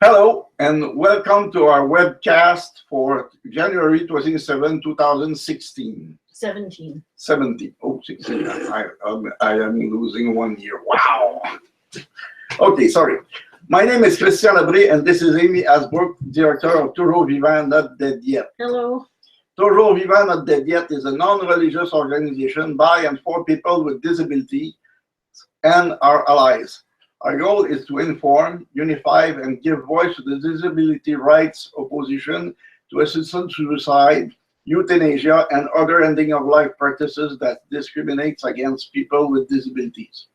Hello and welcome to our webcast for January 27, 2016. 17. 17. Oh, 16. I am losing 1 year. Wow. Okay, sorry. My name is Christian Abré and this is Amy Asbrook, Director of Toujours Vivant Not Dead Yet. Hello. Toujours Vivant Not Dead Yet is a non-religious organization by and for people with disability and our allies. Our goal is to inform, unify, and give voice to the disability rights opposition to assisted suicide, euthanasia, and other ending of life practices that discriminates against people with disabilities.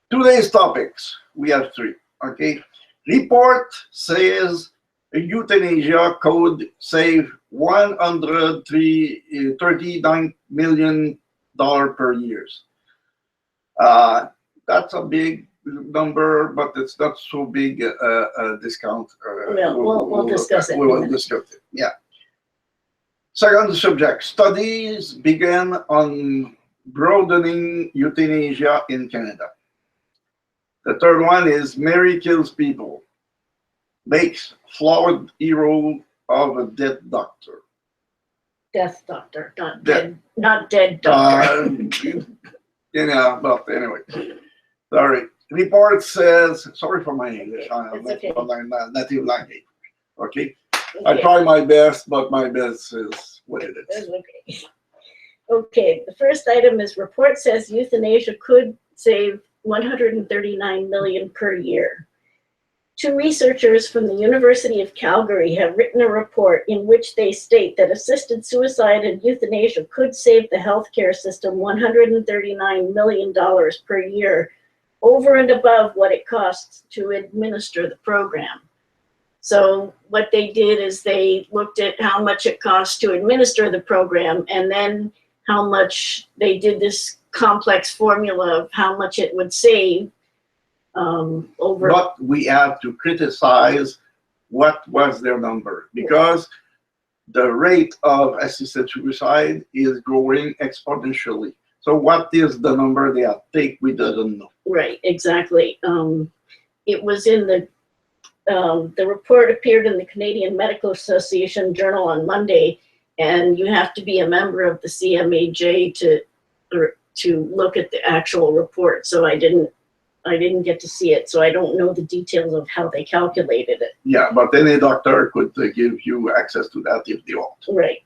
Today's topics, we have three, okay? Report says a euthanasia could save $139 million per year. That's a big number, but it's not so big a discount. We'll discuss it. We will discuss it. Yeah. Second subject: studies began on broadening euthanasia in Canada. The third one is Mary kills people, makes flawed hero of a dead doctor. Death doctor, not dead doctor. Yeah, but anyway, sorry. Report says, sorry for my English, I'm okay. not my native language, okay? Okay. I try my best, but my best is what it is. Okay. Okay, the first item is report says euthanasia could save $139 million per year. Two researchers from the University of Calgary have written a report in which they state that assisted suicide and euthanasia could save the healthcare system $139 million per year, over and above what it costs to administer the program. So what they did is they looked at how much it costs to administer the program, and then how much they did this complex formula of how much it would save over. But we have to criticize what was their number, because the rate of assisted suicide is growing exponentially. So what is the number they have take? We don't know. Right, exactly. It was in the report appeared in the Canadian Medical Association Journal on Monday, and you have to be a member of the CMAJ to look at the actual report. So I didn't get to see it, so I don't know the details of how they calculated it. Yeah, but any doctor could give you access to that if they want. Right.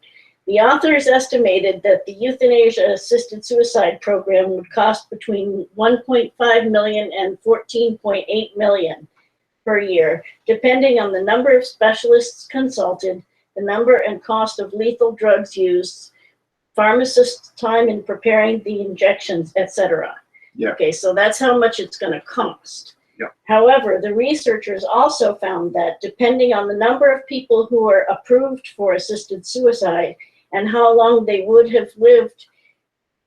The authors estimated that the euthanasia-assisted suicide program would cost between $1.5 million and $14.8 million per year, depending on the number of specialists consulted, the number and cost of lethal drugs used, pharmacists' time in preparing the injections, etc. Yeah. Okay, so that's how much it's going to cost. Yeah. However, the researchers also found that depending on the number of people who are approved for assisted suicide and how long they would have lived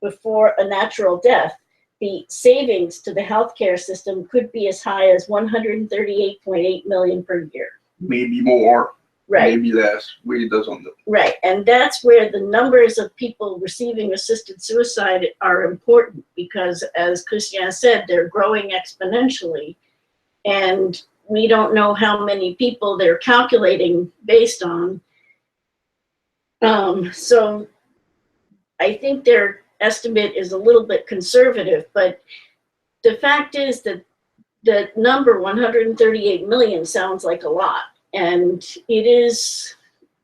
before a natural death, the savings to the healthcare system could be as high as $138.8 million per year. Maybe more, right. Maybe less. We doesn't know. Right, and that's where the numbers of people receiving assisted suicide are important, because as Christian said, they're growing exponentially, and we don't know how many people they're calculating based on. So I think their estimate is a little bit conservative, but the fact is that the number 138 million sounds like a lot, and it is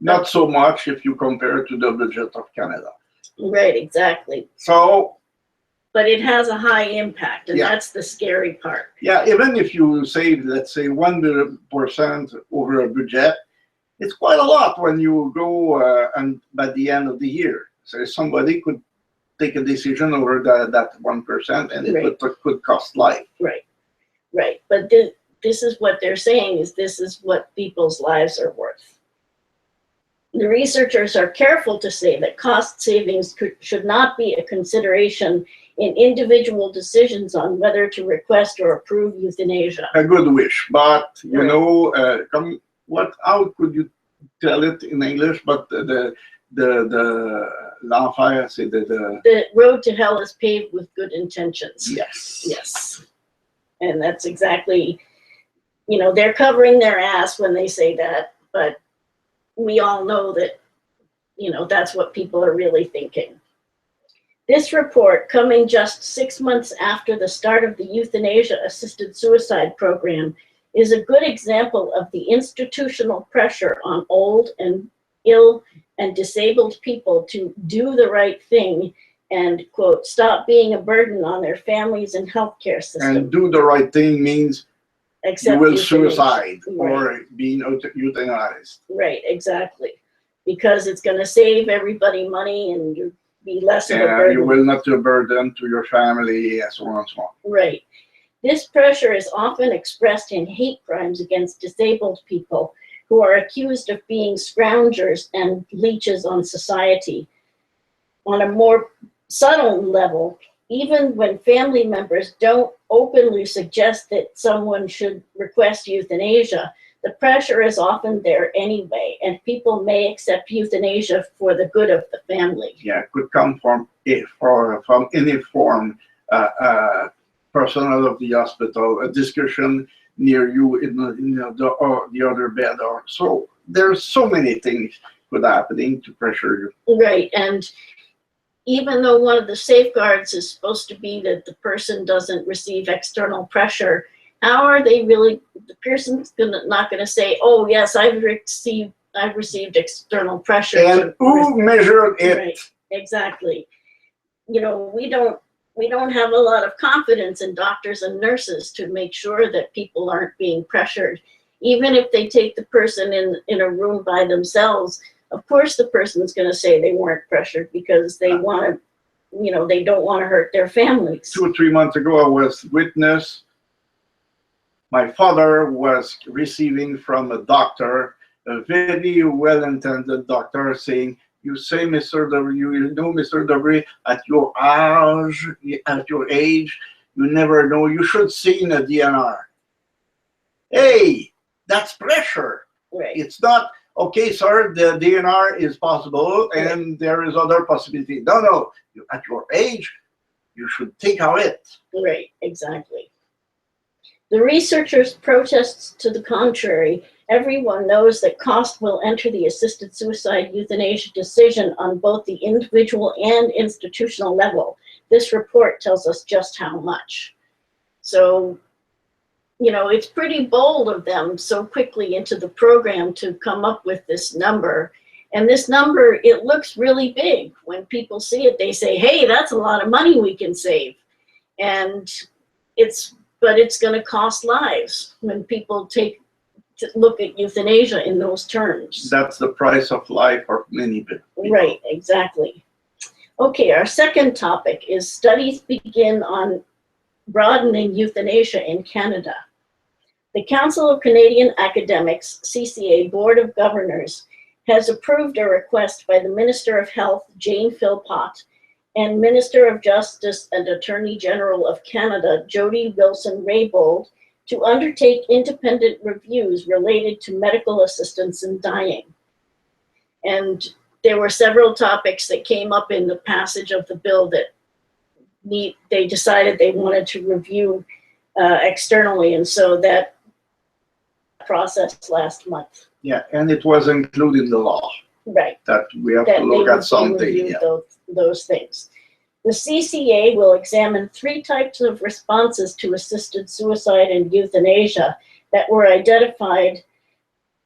not so much if you compare to the budget of Canada. Right, exactly. So, but it has a high impact, and yeah, that's the scary part. Yeah, even if you save, let's say, 1% over a budget, it's quite a lot when you go and by the end of the year. So somebody could take a decision over that 1%, and it right. could cost life. Right, right. But this is what they're saying, is this is what people's lives are worth. The researchers are careful to say that cost savings should not be a consideration in individual decisions on whether to request or approve euthanasia. A good wish, but you right. know, how could you tell it in English? But l'enfer, c'est the road to hell is paved with good intentions. Yes. Yes. And that's exactly you know, they're covering their ass when they say that, but we all know that, you know, that's what people are really thinking. This report, coming just 6 months after the start of the euthanasia-assisted suicide program, is a good example of the institutional pressure on old and ill and disabled people to do the right thing and, quote, stop being a burden on their families and healthcare system. And do the right thing means Except you will euthanasia. suicide Right. or being euthanized. Right, exactly. Because it's going to save everybody money and you'll be less of a burden. You will not be a burden to your family, and so on and so on. Right. This pressure is often expressed in hate crimes against disabled people who are accused of being scroungers and leeches on society. On a more subtle level, even when family members don't openly suggest that someone should request euthanasia, the pressure is often there anyway, and people may accept euthanasia for the good of the family. Yeah, it could come from any form, personnel of the hospital, a discussion near you in the other bed, or so. There's so many things could happening to pressure you. Right, and even though one of the safeguards is supposed to be that the person doesn't receive external pressure, how are they really, the person's not going to say, oh yes, I've received external pressure. And who measured it? Right, exactly. You know, we don't have a lot of confidence in doctors and nurses to make sure that people aren't being pressured. Even if they take the person in a room by themselves, of course the person's going to say they weren't pressured because they want to, you know, they don't want to hurt their families. 2 or 3 months ago, I was witness. My father was receiving from a doctor, a very well-intended doctor, saying, you say, Mr. W, you know, Mr. W, at your age, you never know, you should see in a DNR. Hey, that's pressure. Right. It's not, okay, sir, the DNR is possible and there is other possibility. No, at your age, you should think of it. Right, exactly. The researchers' protests to the contrary. Everyone knows that cost will enter the assisted suicide euthanasia decision on both the individual and institutional level. This report tells us just how much. So, you know, it's pretty bold of them so quickly into the program to come up with this number. And this number, it looks really big. When people see it, they say, hey, that's a lot of money we can save. And but it's going to cost lives when people look at euthanasia in those terms. That's the price of life for many people. Right, exactly. Okay, our second topic is studies begin on broadening euthanasia in Canada. The Council of Canadian Academics, CCA Board of Governors, has approved a request by the Minister of Health, Jane Philpott, and Minister of Justice and Attorney General of Canada, Jody Wilson-Raybould, to undertake independent reviews related to medical assistance in dying. And there were several topics that came up in the passage of the bill that they decided they wanted to review externally, and so that process last month. Yeah, and it was included in the law. Right. That we have to look at something. Yeah. Those things. The CCA will examine 3 types of responses to assisted suicide and euthanasia that were identified.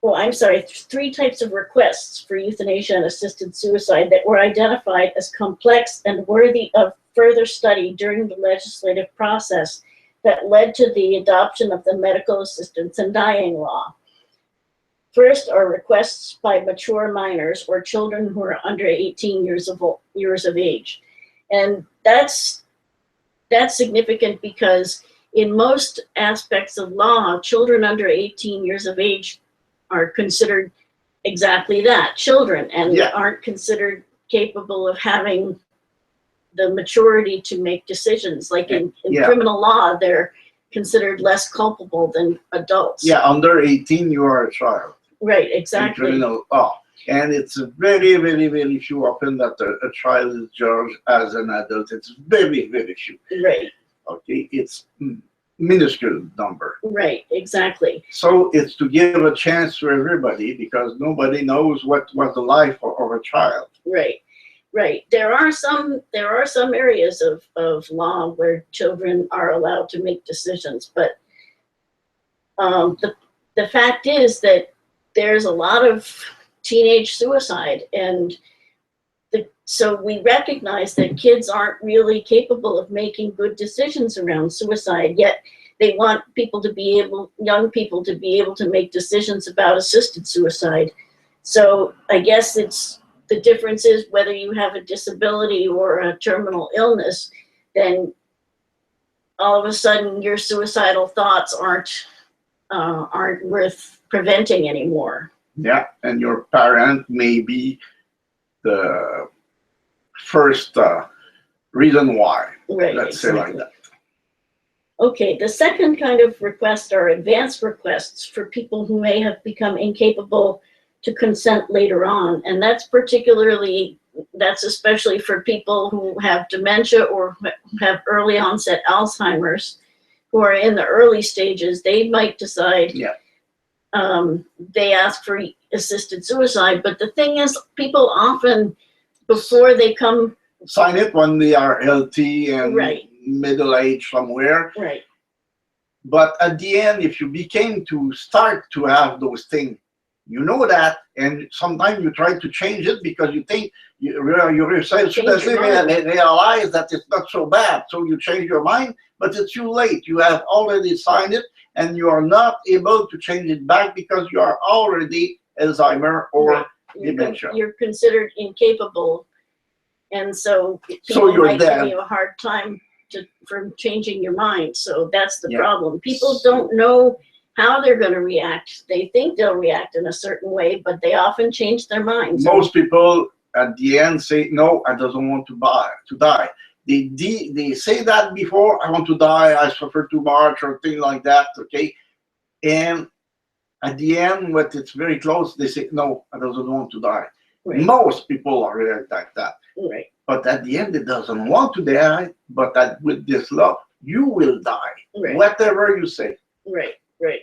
Well, I'm sorry, 3 types of requests for euthanasia and assisted suicide that were identified as complex and worthy of further study during the legislative process that led to the adoption of the Medical Assistance in Dying Law. First are requests by mature minors or children who are under 18 years of age. And that's significant because in most aspects of law, children under 18 years of age are considered exactly that, children, and aren't considered capable of having the maturity to make decisions. Like in criminal law, they're considered less culpable than adults. Yeah, under 18, you are a child. Right, exactly. In criminal law. And it's very, very, very few often that a child is judged as an adult. It's very, very few. Right. Okay, it's minuscule number. Right, exactly. So it's to give a chance to everybody, because nobody knows what was the life of a child. Right, right. There are some areas of law where children are allowed to make decisions, but the fact is that there's a lot of teenage suicide, and so we recognize that kids aren't really capable of making good decisions around suicide, yet they want young people to be able to make decisions about assisted suicide. So I guess the difference is whether you have a disability or a terminal illness, then all of a sudden your suicidal thoughts aren't worth preventing anymore. Yeah, and your parent may be the first reason why. Right, Let's exactly. say like that. Okay, the second kind of request are advanced requests for people who may have become incapable to consent later on. And that's especially for people who have dementia or have early onset Alzheimer's, who are in the early stages. They might decide, they ask for assisted suicide. But the thing is, people often, before they come, sign it when they are healthy and right, middle age somewhere. Right. But at the end, if you became to start to have those things, you know that, and sometimes you try to change it because you think you realize that it's not so bad, so you change your mind, but it's too late. You have already signed it, and you are not able to change it back because you are already Alzheimer or dementia. You're considered incapable, and so you're might dead. give you a hard time from changing your mind. So that's the problem. People don't know how they're going to react. They think they'll react in a certain way, but they often change their minds. Most people at the end say, no, I don't want to die. They say that before, I want to die, I suffer too much, or things like that, okay? And at the end, when it's very close, they say, no, I don't want to die. Right. Most people are really like that. Right. But at the end, it doesn't want to die, but that with this love, you will die, whatever you say. Right, right.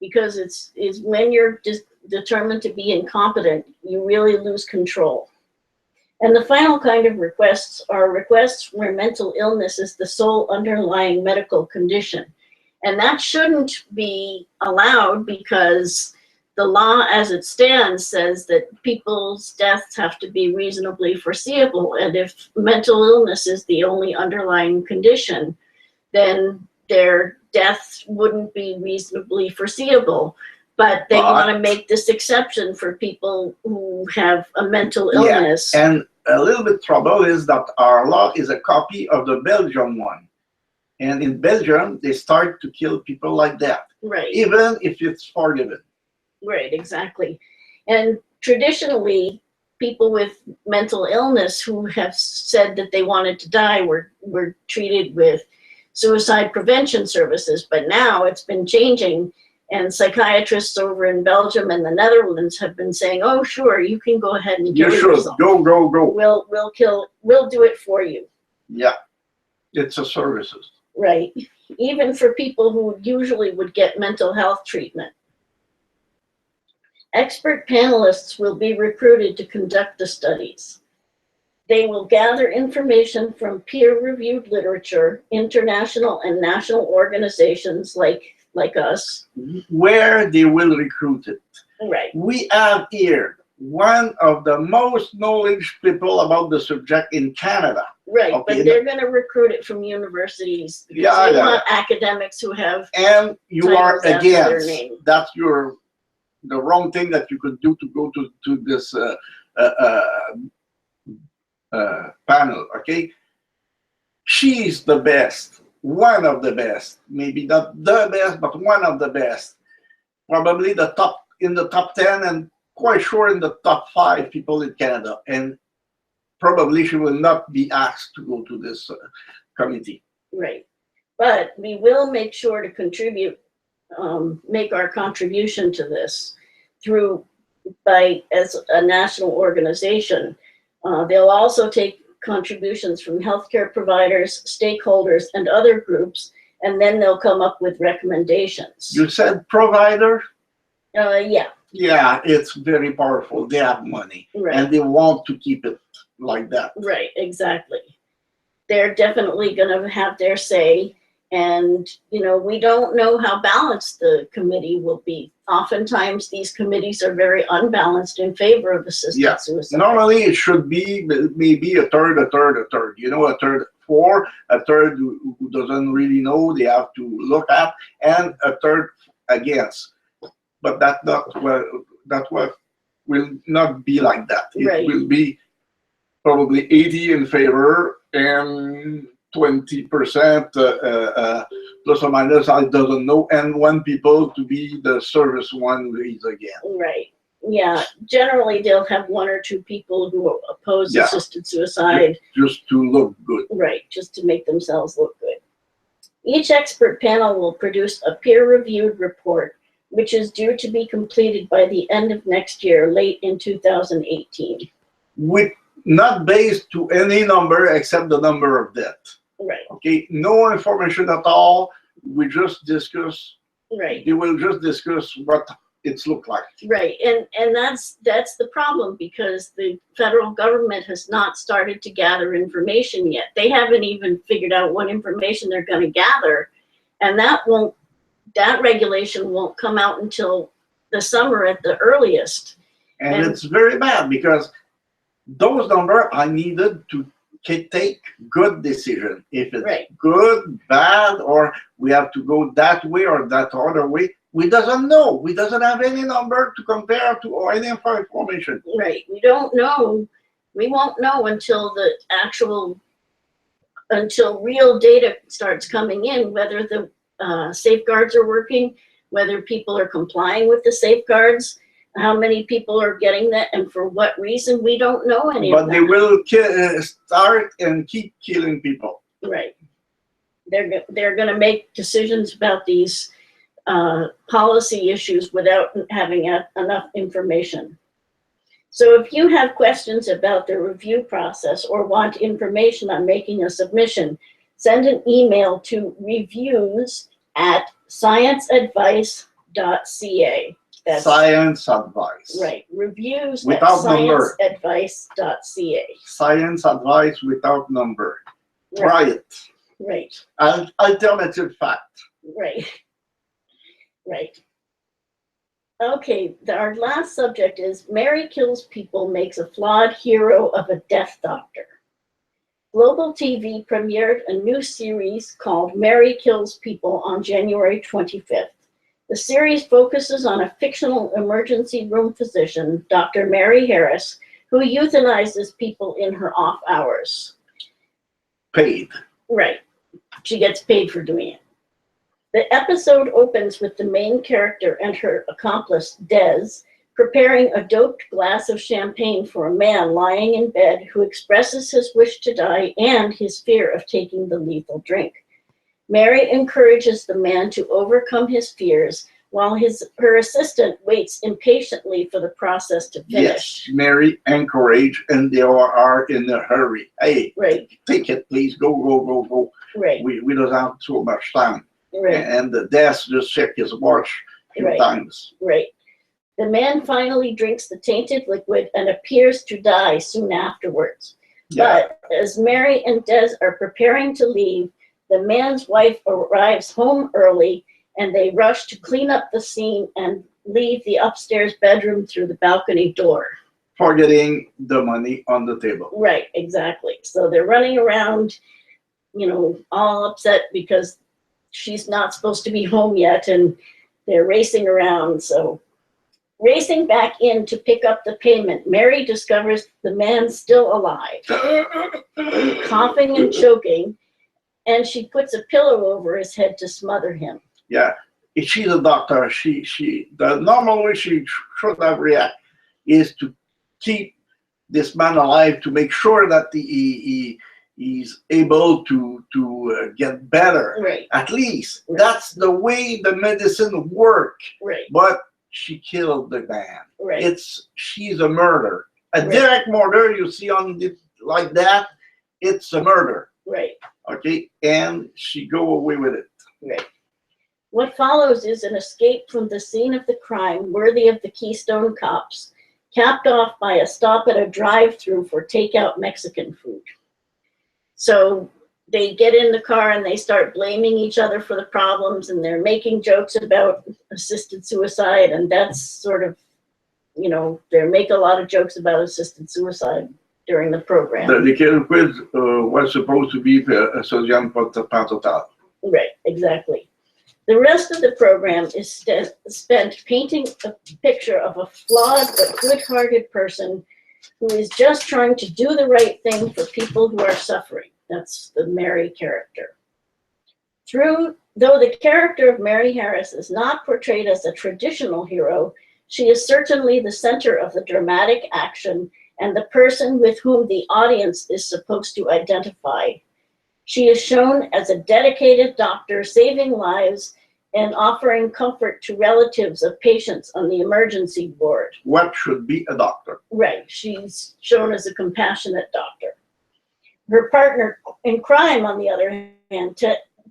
Because it's when you're determined to be incompetent, you really lose control. And the final kind of requests are requests where mental illness is the sole underlying medical condition. And that shouldn't be allowed because the law as it stands says that people's deaths have to be reasonably foreseeable. And if mental illness is the only underlying condition, then their deaths wouldn't be reasonably foreseeable. But they want to make this exception for people who have a mental illness. And a little bit trouble is that our law is a copy of the Belgian one. And in Belgium, they start to kill people like that. Right. Even if it's forgiven. Right, exactly. And traditionally, people with mental illness who have said that they wanted to die were treated with suicide prevention services. But now it's been changing, and psychiatrists over in Belgium and the Netherlands have been saying, "Oh, sure, you can go ahead and kill yourself. Go. We'll do it for you." Yeah, it's a services. Right, even for people who usually would get mental health treatment. Expert panelists will be recruited to conduct the studies. They will gather information from peer-reviewed literature, international and national organizations like us. Where they will recruit it. Right. We have here one of the most knowledge people about the subject in Canada. Right, okay. But they're going to recruit it from universities. Because they want academics who have. And you are against. That's the wrong thing that you could do to go to this panel, okay? She's the best, one of the best, maybe not the best, but one of the best. Probably in the top 10 and quite sure in the top 5 people in Canada. And probably she will not be asked to go to this committee. Right, but we will make sure to contribute, make our contribution to this as a national organization. They'll also take contributions from healthcare providers, stakeholders, and other groups, and then they'll come up with recommendations. You said provider? Yeah. Yeah, it's very powerful. They have money, Right. and they want to keep it like that. Right, exactly. They're definitely going to have their say, and we don't know how balanced the committee will be. Oftentimes, these committees are very unbalanced in favor of assisted suicide. Normally, it should be maybe a third, a third, a third. A third for, a third who doesn't really know, they have to look at, and a third against. But that will not be like that. It will be probably 80 in favor and 20% plus or minus, I doesn't know, and one people to be the service one who is again. Right. Yeah. Generally, they'll have one or two people who oppose assisted suicide. Just to look good. Right. Just to make themselves look good. Each expert panel will produce a peer-reviewed report, which is due to be completed by the end of next year, late in 2018. With not based to any number except the number of death. Right. Okay, no information at all. We just discuss. Right. They will just discuss what it's look like. Right, and that's the problem, because the federal government has not started to gather information yet. They haven't even figured out what information they're going to gather, and that regulation won't come out until the summer at the earliest. And it's very bad, because those numbers are needed to take good decision. If it's good, bad, or we have to go that way or that other way, we doesn't know. We doesn't have any number to compare to or any information. Right. We don't know. We won't know until real data starts coming in, whether the safeguards are working, whether people are complying with the safeguards, how many people are getting that, and for what reason. We don't know any of that. But they will start and keep killing people. Right. They're going to make decisions about these policy issues without having enough information. So if you have questions about the review process or want information on making a submission, send an email to reviews@scienceadvice.ca. That's Science advice. right. Reviews without number. scienceadvice.ca. Science advice without number. Right. Try it. Right. Alternative fact. Right. Right. Okay, our last subject is Mary Kills People makes a flawed hero of a death doctor. Global TV premiered a new series called Mary Kills People on January 25th. The series focuses on a fictional emergency room physician, Dr. Mary Harris, who euthanizes people in her off hours. Paid. Right. She gets paid for doing it. The episode opens with the main character and her accomplice, Des, preparing a doped glass of champagne for a man lying in bed who expresses his wish to die and his fear of taking the lethal drink. Mary encourages the man to overcome his fears, while her assistant waits impatiently for the process to finish. Yes, Mary encourage, and they are in a hurry. Hey, take it, please. Go. Right. We don't have so much time. Right. And the desk just check his watch a few times. Right. The man finally drinks the tainted liquid and appears to die soon afterwards. Yeah. But as Mary and Des are preparing to leave, the man's wife arrives home early, and they rush to clean up the scene and leave the upstairs bedroom through the balcony door. Forgetting the money on the table. Right, exactly. So they're running around, all upset because she's not supposed to be home yet, and they're racing around. So racing back in to pick up the payment, Mary discovers the man's still alive, coughing and choking, and she puts a pillow over his head to smother him. Yeah, if she's a doctor, the normal way she should have reacted is to keep this man alive, to make sure that he's able to get better. Right. At least that's the way the medicine work. Right. But she killed the man. Right. She's a murder. A direct murder you see on it like that, it's a murder. Right. Okay, and she go away with it. Right. What follows is an escape from the scene of the crime worthy of the Keystone Cops, capped off by a stop at a drive-through for takeout Mexican food. So they get in the car and they start blaming each other for the problems, and they're making jokes about assisted suicide, and that's sort of, you know, they make a lot of jokes about assisted suicide during the program. The kids was supposed to be a sodium pentothal. Right, exactly. The rest of the program is spent painting a picture of a flawed but good-hearted person who is just trying to do the right thing for people who are suffering. That's the Mary character. Though the character of Mary Harris is not portrayed as a traditional hero, she is certainly the center of the dramatic action and the person with whom the audience is supposed to identify. She is shown as a dedicated doctor saving lives and offering comfort to relatives of patients on the emergency ward. What should be a doctor? Right, she's shown as a compassionate doctor. Her partner in crime, on the other hand,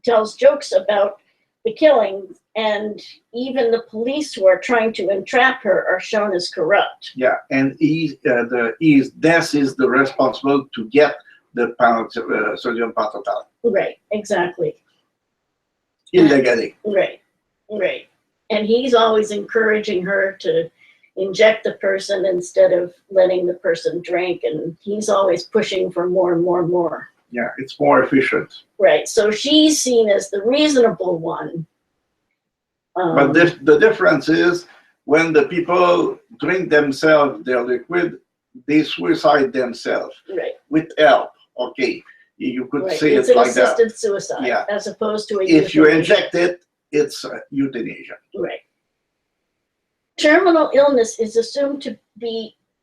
tells jokes about the killing, and even the police who are trying to entrap her are shown as corrupt. Yeah, and his death is the responsible to get the sodium pentothal. Right, exactly. Illegally. Right, right. And he's always encouraging her to inject the person instead of letting the person drink, and he's always pushing for more and more and more. Yeah, it's more efficient. Right, so she's seen as the reasonable one. But the difference is when the people drink themselves their liquid, they suicide themselves. Right. With help, okay. You could Right. say It's it an like that. assisted suicide, Yeah. as opposed to a If you euthanasia. inject it, it's euthanasia. Right. Terminal illness is assumed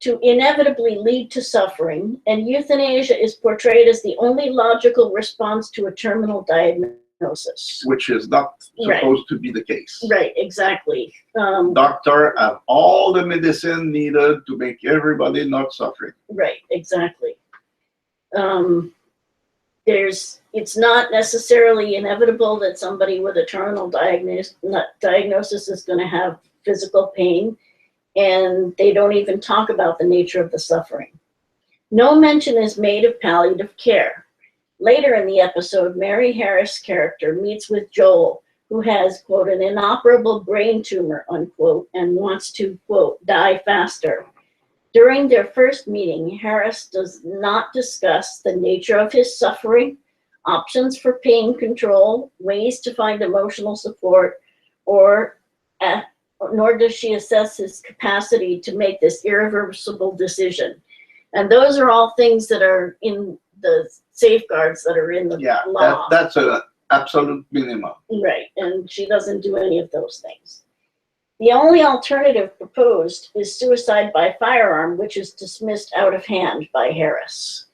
to inevitably lead to suffering, and euthanasia is portrayed as the only logical response to a terminal diagnosis. Which is not Right. supposed to be the case. Right, exactly. Doctor have all the medicine needed to make everybody not suffering. Right, exactly. It's not necessarily inevitable that somebody with a terminal diagnosis is going to have physical pain, and they don't even talk about the nature of the suffering. No mention is made of palliative care. Later in the episode, Mary Harris' character meets with Joel, who has, quote, an inoperable brain tumor, unquote, and wants to, quote, die faster. During their first meeting, Harris does not discuss the nature of his suffering, options for pain control, ways to find emotional support, nor does she assess his capacity to make this irreversible decision. And those are all things that are in the safeguards that are in the law. That's an absolute minimum. Right, and she doesn't do any of those things. The only alternative proposed is suicide by firearm, which is dismissed out of hand by Harris.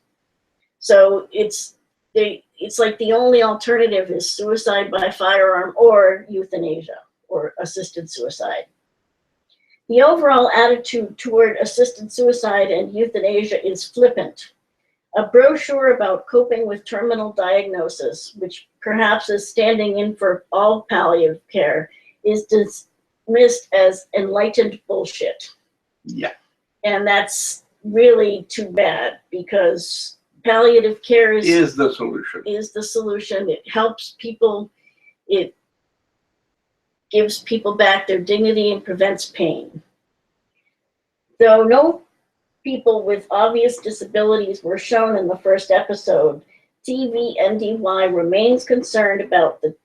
So it's like the only alternative is suicide by firearm or euthanasia or assisted suicide. The overall attitude toward assisted suicide and euthanasia is flippant. A brochure about coping with terminal diagnosis, which perhaps is standing in for all palliative care, is dismissed as enlightened bullshit. Yeah. And that's really too bad, because palliative care is the solution. It helps people. It gives people back their dignity and prevents pain. Though no people with obvious disabilities were shown in the first episode, TVNDY remains concerned about the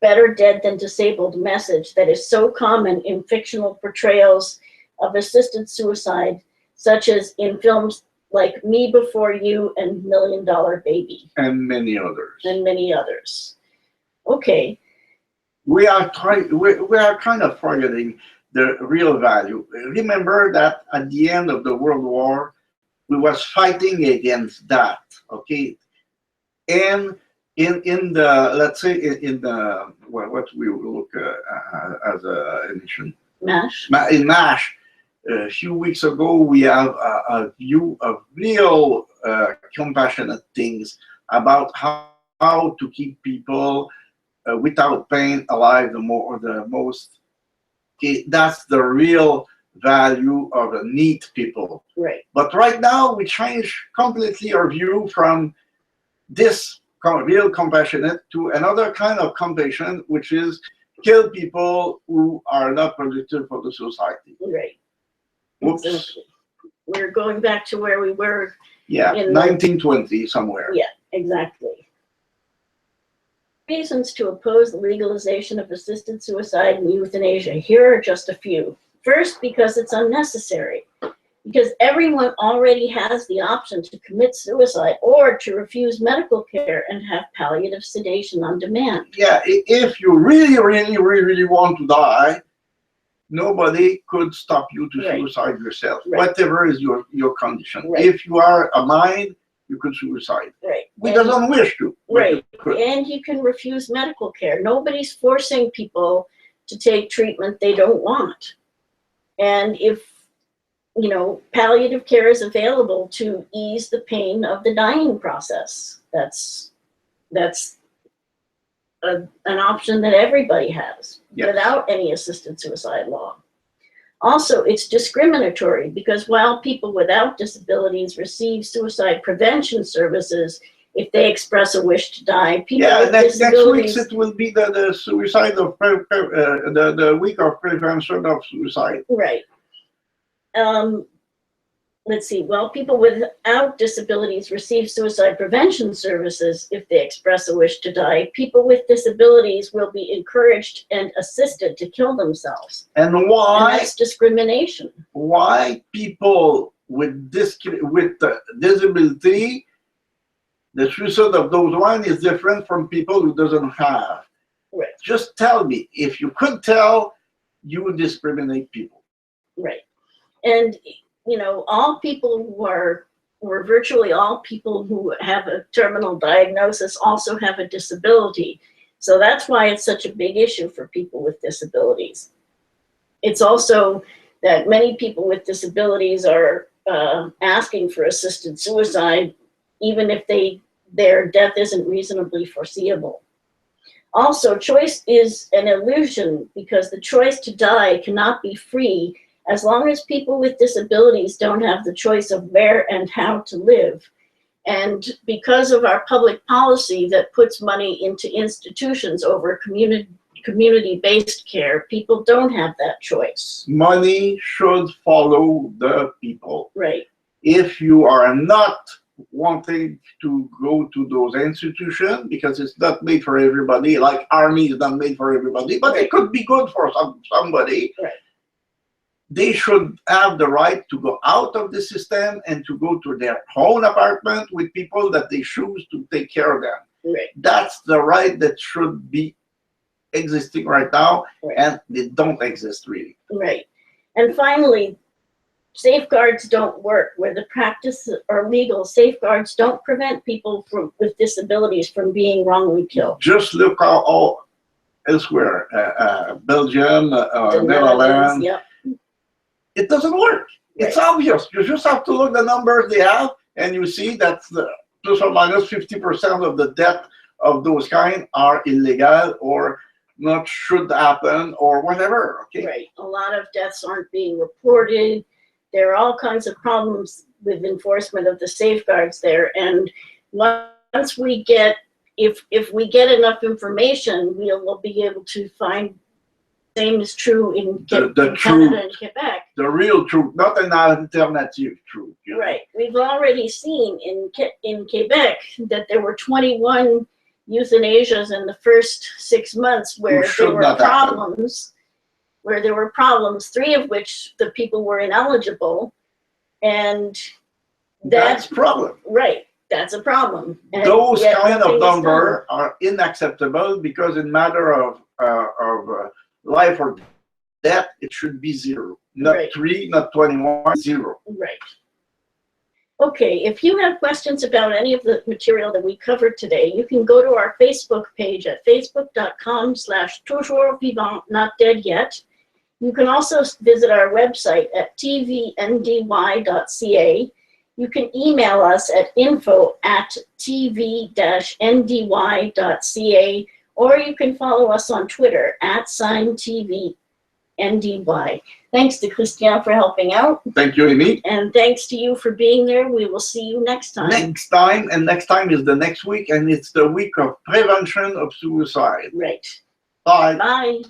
better dead than disabled message that is so common in fictional portrayals of assisted suicide, such as in films like Me Before You and $1 Million Baby. And many others. Okay. We are kind of forgetting the real value. Remember that at the end of the World War, we was fighting against that, okay? And in the, let's say in the, what we look as a nation? MASH. In MASH, a few weeks ago, we have a view of real compassionate things about how to keep people without pain alive the most. Okay, that's the real value of a neat people. Right. But right now we change completely our view from this real compassionate to another kind of compassion, which is kill people who are not productive for the society. Right. Whoops. Exactly. We're going back to where we were. Yeah, in 1920 somewhere. Yeah, exactly. Reasons to oppose the legalization of assisted suicide and euthanasia. Here are just a few. First, because it's unnecessary. Because everyone already has the option to commit suicide or to refuse medical care and have palliative sedation on demand. Yeah, if you really, really, really, really want to die, nobody could stop you to Right. suicide yourself, Right. whatever is your condition. Right. If you are a mind, you could suicide. Right. We doesn't wish to. But Right. you could. And you can refuse medical care. Nobody's forcing people to take treatment they don't want. And if, you know, palliative care is available to ease the pain of the dying process, that's an option that everybody has. Yes. Without any assisted suicide law. Also, it's discriminatory because while people without disabilities receive suicide prevention services, if they express a wish to die, people Yeah, with next week disabilities. it will be the suicide of the week of prevention of suicide. Right. Let's see. Well, people without disabilities receive suicide prevention services if they express a wish to die. People with disabilities will be encouraged and assisted to kill themselves. And And why? that's discrimination. Why people with disability, the suicide of those one is different from people who doesn't have. Right. Just tell me. If you could tell, you would discriminate people. Right. And, you know, all people who are, or virtually all people who have a terminal diagnosis also have a disability. So that's why it's such a big issue for people with disabilities. It's also that many people with disabilities are asking for assisted suicide, even if their death isn't reasonably foreseeable. Also, choice is an illusion because the choice to die cannot be free as long as people with disabilities don't have the choice of where and how to live. And because of our public policy that puts money into institutions over community-based care, people don't have that choice. Money should follow the people. Right. If you are not wanting to go to those institutions because it's not made for everybody, like army is not made for everybody, but Right. it could be good for somebody. Right. They should have the right to go out of the system and to go to their own apartment with people that they choose to take care of them. Right. That's the right that should be existing right now, Right. and they don't exist really. Right. And finally, safeguards don't work. Where the practice are legal, safeguards don't prevent people with disabilities from being wrongly killed. Just look all elsewhere, Belgium, The Netherlands. Yep. It doesn't work. It's Right. obvious. You just have to look the numbers they have, and you see that plus or minus 50% of the death of those kind are illegal or not should happen or whatever. Okay. Right. A lot of deaths aren't being reported. There are all kinds of problems with enforcement of the safeguards there. And once we get, if we get enough information, we'll be able to find. Same is true in The Canada and Quebec. The real truth, not an alternative truth. You know? Right. We've already seen in Quebec that there were 21 euthanasias in the first 6 months where there were problems. Where there were problems, 3 of which the people were ineligible, and that's a problem. Right. That's a problem. And those kind of numbers are unacceptable because in matter of life or death, it should be 0. Not Right. 3, not 21, 0. Right. Okay, if you have questions about any of the material that we covered today, you can go to our Facebook page at facebook.com/toujours vivant, not dead yet. You can also visit our website at tvndy.ca. You can email us at info@tv-ndy.ca, or you can follow us on Twitter at TVNDY. Thanks to Christian for helping out. Thank you, Amy. And thanks to you for being there. We will see you next time. Next time is the next week, and it's the week of prevention of suicide. Right. Bye. Bye.